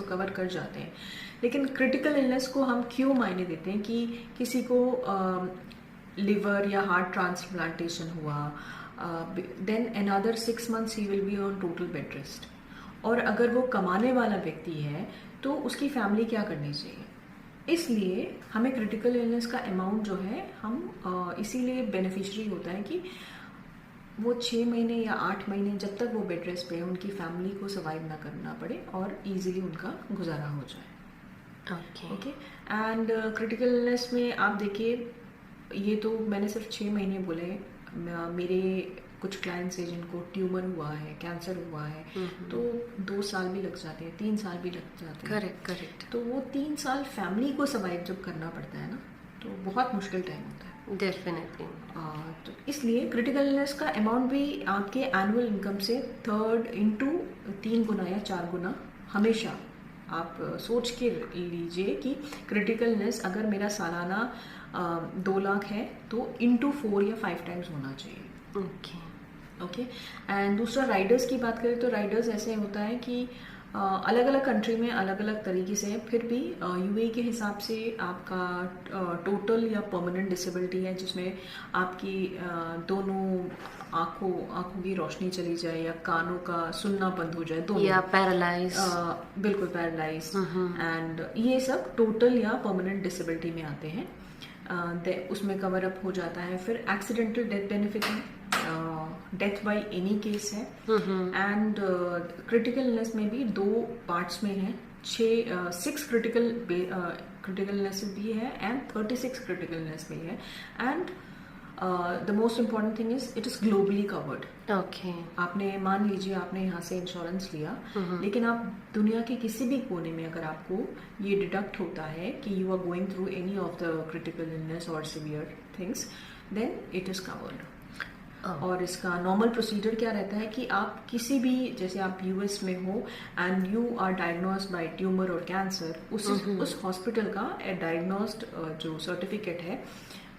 Cover कर जाते हैं। लेकिन क्रिटिकल इलनेस को हम क्यों मायने देते हैं कि किसी को लिवर या हार्ट ट्रांसप्लांटेशन हुआ, then another 6 months he will be on total bed rest. और अगर वो कमाने वाला व्यक्ति है तो उसकी फैमिली क्या करनी चाहिए। इसलिए हमें क्रिटिकल इलनेस का अमाउंट जो है हम इसीलिए बेनिफिशियरी होता है कि वो 6 महीने या 8 महीने जब तक वो बेड रेस्ट पे है उनकी फैमिली को सर्वाइव ना करना पड़े और इजीली उनका गुजारा हो जाए। ओके। एंड क्रिटिकल इलनेस में आप देखिए, ये तो मैंने सिर्फ 6 महीने बोले, मेरे कुछ क्लाइंट्स हैं जिनको ट्यूमर हुआ है, कैंसर हुआ है, तो 2 साल भी लग जाते हैं, 3 साल भी लग जाते हैं। करेक्ट। तो वो 3 साल फैमिली को सर्वाइव जब करना पड़ता है ना, तो बहुत मुश्किल टाइम होता है। डेफिनेटली। तो इसलिए क्रिटिकल इलनेस का अमाउंट भी आपके एनुअल इनकम से 3 गुना या 4 गुना हमेशा आप सोच के लीजिए कि क्रिटिकल इलनेस अगर मेरा सालाना 2 लाख है तो इंटू 4 या 5 टाइम्स होना चाहिए। ओके। एंड दूसरा राइडर्स की बात करें तो राइडर्स ऐसे होता है कि अलग अलग कंट्री में अलग अलग तरीके से, फिर भी यूए के हिसाब से आपका टोटल या परमानेंट डिसेबिलिटी है जिसमें आपकी दोनों आंखों की रोशनी चली जाए या कानों का सुनना बंद हो जाए, दोनों, या पैरालाइज, बिल्कुल पैरालाइज, एंड ये सब टोटल या परमानेंट डिसेबिलिटी में आते हैं। उसमें कवर अप हो जाता है। फिर एक्सीडेंटल डेथ बेनिफिट है, डेथ बाय एनी केस है, एंड क्रिटिकल इलनेस में भी 2 पार्ट्स में है। 6 क्रिटिकल इलनेस भी है एंड 36 क्रिटिकल इलनेस भी है। And the most important thing is it is globally covered. Okay. आपने मान लीजिए आपने यहाँ से इंश्योरेंस लिया, लेकिन आप दुनिया के किसी भी कोने में अगर आपको ये डिडक्ट होता है कि you are going through any of the critical illness और severe things, then it is covered. और इसका नॉर्मल प्रोसीजर क्या रहता है कि आप किसी भी, जैसे आप यूएस में हो and you are diagnosed by tumour और कैंसर, उस हॉस्पिटल का डायग्नोस्ड जो सर्टिफिकेट है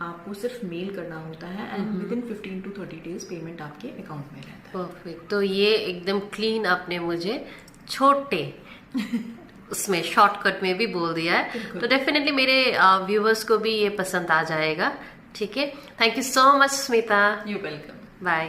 आपको सिर्फ मेल करना होता है and within 15 to 30 days payment आपके अकाउंट में रहता है। परफेक्ट। तो ये एकदम क्लीन आपने मुझे छोटे उसमें शॉर्टकट में भी बोल दिया है, तो डेफिनेटली मेरे व्यूवर्स को भी ये पसंद आ जाएगा। ठीक है, thank you so much Smita. You welcome. Bye.